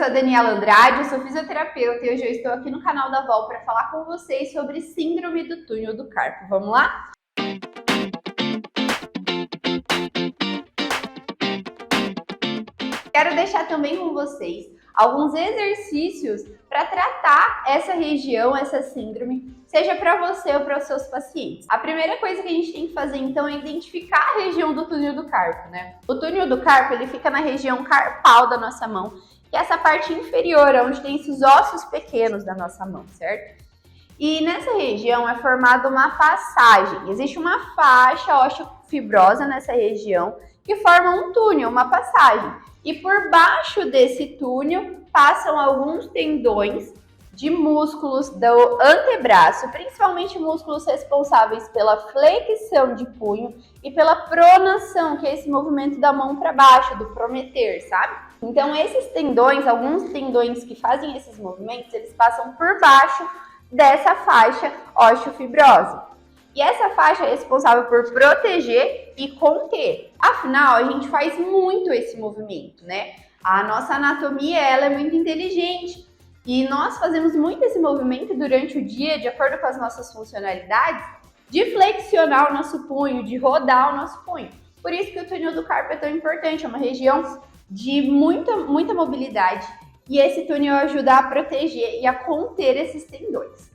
sou a Daniela Andrade, eu sou fisioterapeuta e hoje eu estou aqui no canal da Vol para falar com vocês sobre síndrome do túnel do carpo. Vamos lá? Quero deixar também com vocês alguns exercícios para tratar essa região, essa síndrome, seja para você ou para os seus pacientes. A primeira coisa que a gente tem que fazer, então, é identificar a região do túnel do carpo, né? O túnel do carpo, ele fica na região carpal da nossa mão, que é essa parte inferior, onde tem esses ossos pequenos da nossa mão, certo? E nessa região é formada uma passagem. Existe uma faixa osteofibrosa nessa região que forma um túnel, uma passagem. E por baixo desse túnel passam alguns tendões de músculos do antebraço, principalmente músculos responsáveis pela flexão de punho e pela pronação, que é esse movimento da mão para baixo, do prometer, sabe? Então esses tendões, alguns tendões que fazem esses movimentos, eles passam por baixo dessa faixa osteofibrosa. E essa faixa é responsável por proteger e conter. Afinal, a gente faz muito esse movimento, né? A nossa anatomia, ela é muito inteligente. E nós fazemos muito esse movimento durante o dia, de acordo com as nossas funcionalidades, de flexionar o nosso punho, de rodar o nosso punho. Por isso que o túnel do carpo é tão importante, é uma região de muita mobilidade. E esse túnel ajuda a proteger e a conter esses tendões.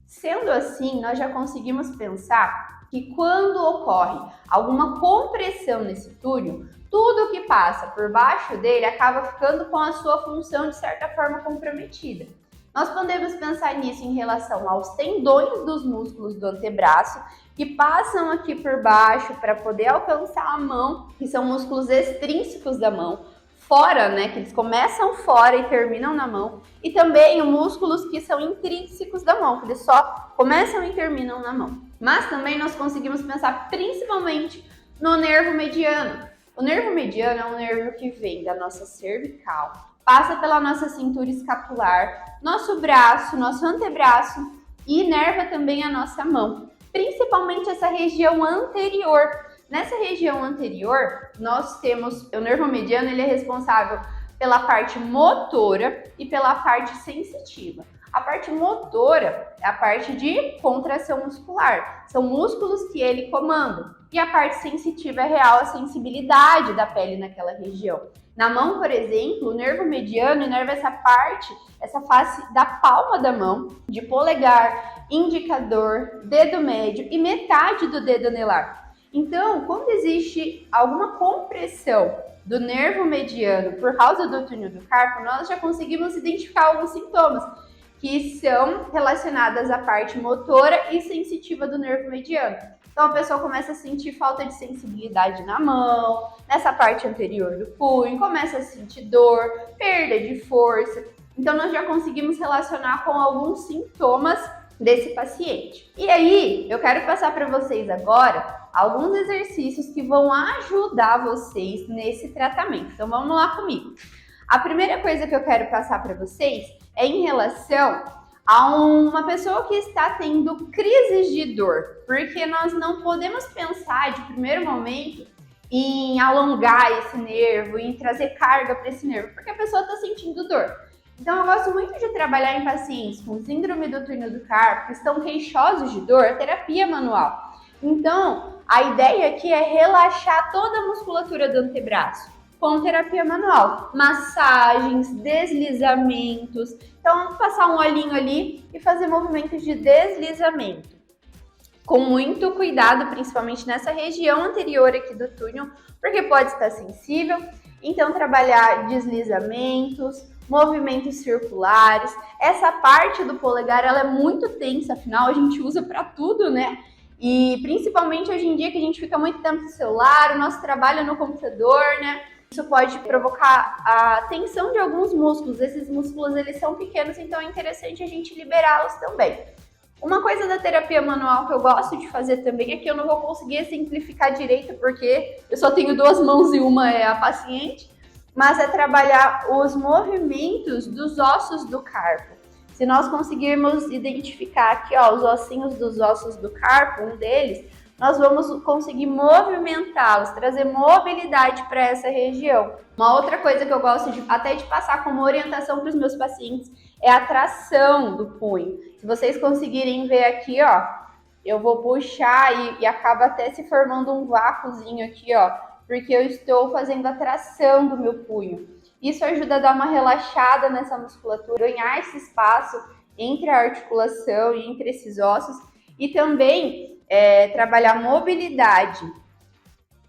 Sendo assim, nós já conseguimos pensar que quando ocorre alguma compressão nesse túnel, tudo que passa por baixo dele acaba ficando com a sua função de certa forma comprometida. Nós podemos pensar nisso em relação aos tendões dos músculos do antebraço, que passam aqui por baixo para poder alcançar a mão, que são músculos extrínsecos da mão, fora, né, que eles começam fora e terminam na mão, e também músculos que são intrínsecos da mão, que eles só começam e terminam na mão. Mas também nós conseguimos pensar principalmente no nervo mediano. O nervo mediano é um nervo que vem da nossa cervical, passa pela nossa cintura escapular, nosso braço, nosso antebraço e inerva também a nossa mão, principalmente essa região anterior. Nessa região anterior, nós temos o nervo mediano, ele é responsável pela parte motora e pela parte sensitiva. A parte motora é a parte de contração muscular, são músculos que ele comanda. E a parte sensitiva é real, a sensibilidade da pele naquela região. Na mão, por exemplo, o nervo mediano inerva essa parte, essa face da palma da mão, de polegar, indicador, dedo médio e metade do dedo anelar. Então, quando existe alguma compressão do nervo mediano por causa do túnel do carpo, nós já conseguimos identificar alguns sintomas que são relacionados à parte motora e sensitiva do nervo mediano. Então, a pessoa começa a sentir falta de sensibilidade na mão, nessa parte anterior do punho, começa a sentir dor, perda de força. Então, nós já conseguimos relacionar com alguns sintomas desse paciente. E aí, eu quero passar para vocês agora alguns exercícios que vão ajudar vocês nesse tratamento. Então, vamos lá comigo. A primeira coisa que eu quero passar para vocês é em relação a uma pessoa que está tendo crises de dor, porque nós não podemos pensar de primeiro momento em alongar esse nervo, em trazer carga para esse nervo, porque a pessoa está sentindo dor. Então, eu gosto muito de trabalhar em pacientes com síndrome do túnel do carpo, que estão queixosos de dor, a terapia manual. Então, a ideia aqui é relaxar toda a musculatura do antebraço com terapia manual. Massagens, deslizamentos. Então, vamos passar um olhinho ali e fazer movimentos de deslizamento. Com muito cuidado, principalmente nessa região anterior aqui do túnel, porque pode estar sensível. Então, trabalhar deslizamentos, movimentos circulares. Essa parte do polegar, ela é muito tensa, afinal a gente usa para tudo, né? E principalmente hoje em dia que a gente fica muito tempo no celular, o nosso trabalho é no computador, né? Isso pode provocar a tensão de alguns músculos. Esses músculos, eles são pequenos, então é interessante a gente liberá-los também. Uma coisa da terapia manual que eu gosto de fazer também é que eu não vou conseguir exemplificar direito, porque eu só tenho duas mãos e uma é a paciente, mas é trabalhar os movimentos dos ossos do carpo. Se nós conseguirmos identificar aqui, ó, os ossinhos dos ossos do carpo, um deles, nós vamos conseguir movimentá-los, trazer mobilidade para essa região. Uma outra coisa que eu gosto até de passar como orientação para os meus pacientes é a tração do punho. Se vocês conseguirem ver aqui, ó, eu vou puxar e acaba até se formando um vácuozinho aqui, ó, porque eu estou fazendo a tração do meu punho. Isso ajuda a dar uma relaxada nessa musculatura, ganhar esse espaço entre a articulação e entre esses ossos e também trabalhar a mobilidade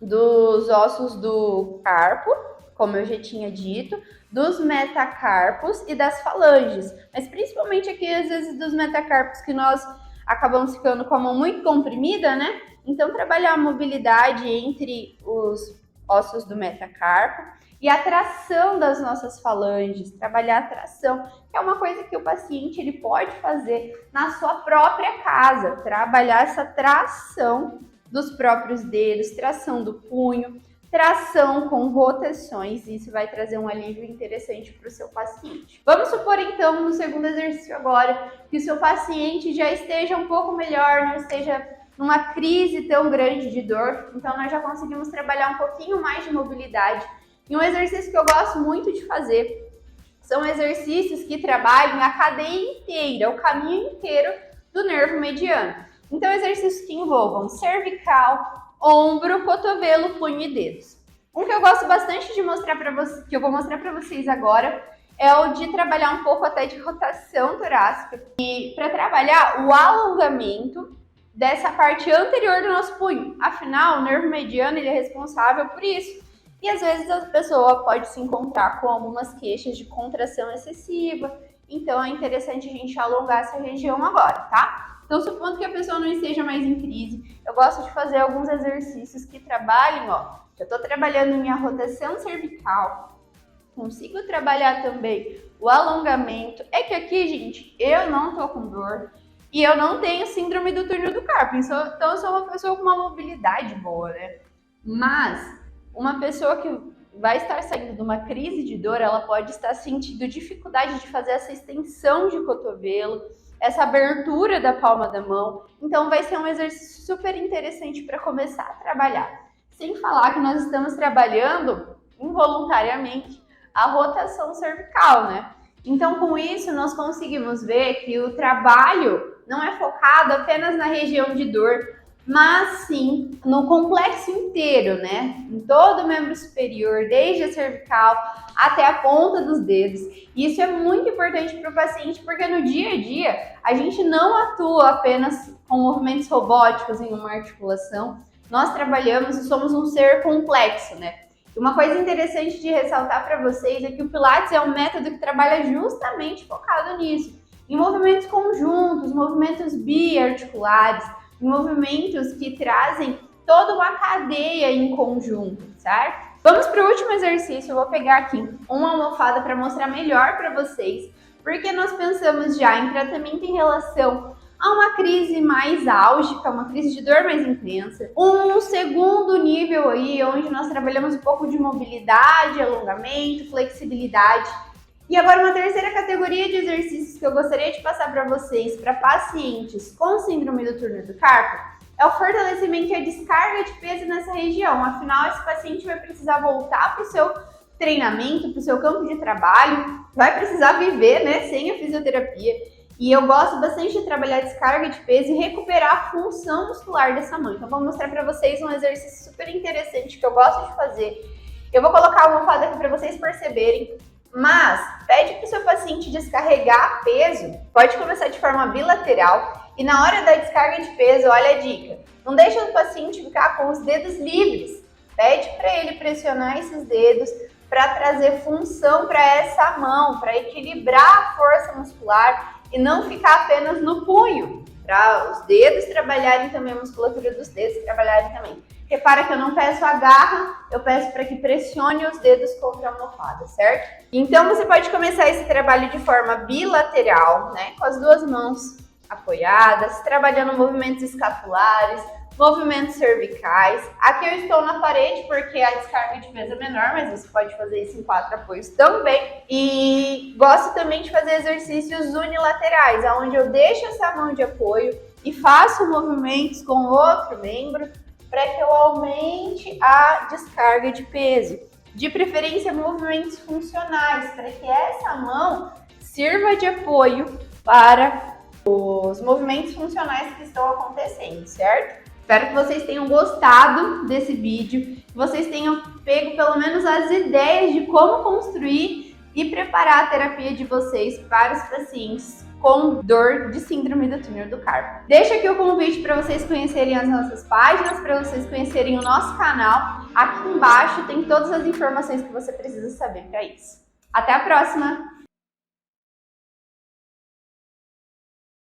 dos ossos do carpo, como eu já tinha dito, dos metacarpos e das falanges, mas principalmente aqui às vezes dos metacarpos que nós acabamos ficando com a mão muito comprimida, né? Então trabalhar a mobilidade entre os ossos do metacarpo e a tração das nossas falanges, trabalhar a tração, que é uma coisa que o paciente ele pode fazer na sua própria casa, trabalhar essa tração dos próprios dedos, tração do punho, tração com rotações, e isso vai trazer um alívio interessante para o seu paciente. Vamos supor então, no segundo exercício agora, que o seu paciente já esteja um pouco melhor, não esteja numa crise tão grande de dor, então nós já conseguimos trabalhar um pouquinho mais de mobilidade. E um exercício que eu gosto muito de fazer são exercícios que trabalham a cadeia inteira, o caminho inteiro do nervo mediano. Então, exercícios que envolvam cervical, ombro, cotovelo, punho e dedos. Um que eu gosto bastante de mostrar para vocês, que eu vou mostrar para vocês agora, é o de trabalhar um pouco até de rotação torácica e para trabalhar o alongamento dessa parte anterior do nosso punho. Afinal, o nervo mediano ele é responsável por isso. E às vezes a pessoa pode se encontrar com algumas queixas de contração excessiva, então é interessante a gente alongar essa região agora, tá? Então, supondo que a pessoa não esteja mais em crise, eu gosto de fazer alguns exercícios que trabalhem, ó, já estou trabalhando minha rotação cervical, consigo trabalhar também o alongamento. É que aqui, gente, eu não tô com dor e eu não tenho síndrome do túnel do carpo, então eu sou uma pessoa com uma mobilidade boa, né? Mas uma pessoa que vai estar saindo de uma crise de dor, ela pode estar sentindo dificuldade de fazer essa extensão de cotovelo, essa abertura da palma da mão. Então vai ser um exercício super interessante para começar a trabalhar. Sem falar que nós estamos trabalhando involuntariamente a rotação cervical, né? Então com isso nós conseguimos ver que o trabalho não é focado apenas na região de dor, mas sim no complexo inteiro, né? Em todo o membro superior, desde a cervical até a ponta dos dedos. E isso é muito importante para o paciente, porque no dia a dia a gente não atua apenas com movimentos robóticos em uma articulação. Nós trabalhamos e somos um ser complexo, né? E uma coisa interessante de ressaltar para vocês é que o Pilates é um método que trabalha justamente focado nisso, em movimentos conjuntos, movimentos biarticulares, movimentos que trazem toda uma cadeia em conjunto, certo? Vamos para o último exercício. Eu vou pegar aqui uma almofada para mostrar melhor para vocês, porque nós pensamos já em tratamento em relação a uma crise mais álgica, uma crise de dor mais intensa. Um segundo nível aí, onde nós trabalhamos um pouco de mobilidade, alongamento, flexibilidade. E agora uma terceira categoria de exercícios que eu gostaria de passar para vocês, para pacientes com síndrome do túnel do carpo, é o fortalecimento e a descarga de peso nessa região. Afinal, esse paciente vai precisar voltar para o seu treinamento, para o seu campo de trabalho, vai precisar viver, né, sem a fisioterapia. E eu gosto bastante de trabalhar descarga de peso e recuperar a função muscular dessa mão. Então, vou mostrar para vocês um exercício super interessante que eu gosto de fazer. Eu vou colocar a almofada aqui para vocês perceberem. Mas pede para o seu paciente descarregar peso, pode começar de forma bilateral e na hora da descarga de peso, olha a dica, não deixa o paciente ficar com os dedos livres, pede para ele pressionar esses dedos para trazer função para essa mão, para equilibrar a força muscular e não ficar apenas no punho, para os dedos trabalharem também, a musculatura dos dedos trabalharem também. Repara que eu não peço a garra, eu peço para que pressione os dedos contra a almofada, certo? Então você pode começar esse trabalho de forma bilateral, né? Com as duas mãos apoiadas, trabalhando movimentos escapulares, movimentos cervicais. Aqui eu estou na parede porque a descarga de peso é menor, mas você pode fazer isso em 4 apoios também. E gosto também de fazer exercícios unilaterais, onde eu deixo essa mão de apoio e faço movimentos com o outro membro para que eu aumente a descarga de peso. De preferência, movimentos funcionais, para que essa mão sirva de apoio para os movimentos funcionais que estão acontecendo, certo? Espero que vocês tenham gostado desse vídeo, que vocês tenham pego pelo menos as ideias de como construir e preparar a terapia de vocês para os pacientes com dor de síndrome do túnel do carpo. Deixo aqui o convite para vocês conhecerem as nossas páginas, para vocês conhecerem o nosso canal. Aqui embaixo tem todas as informações que você precisa saber para isso. Até a próxima!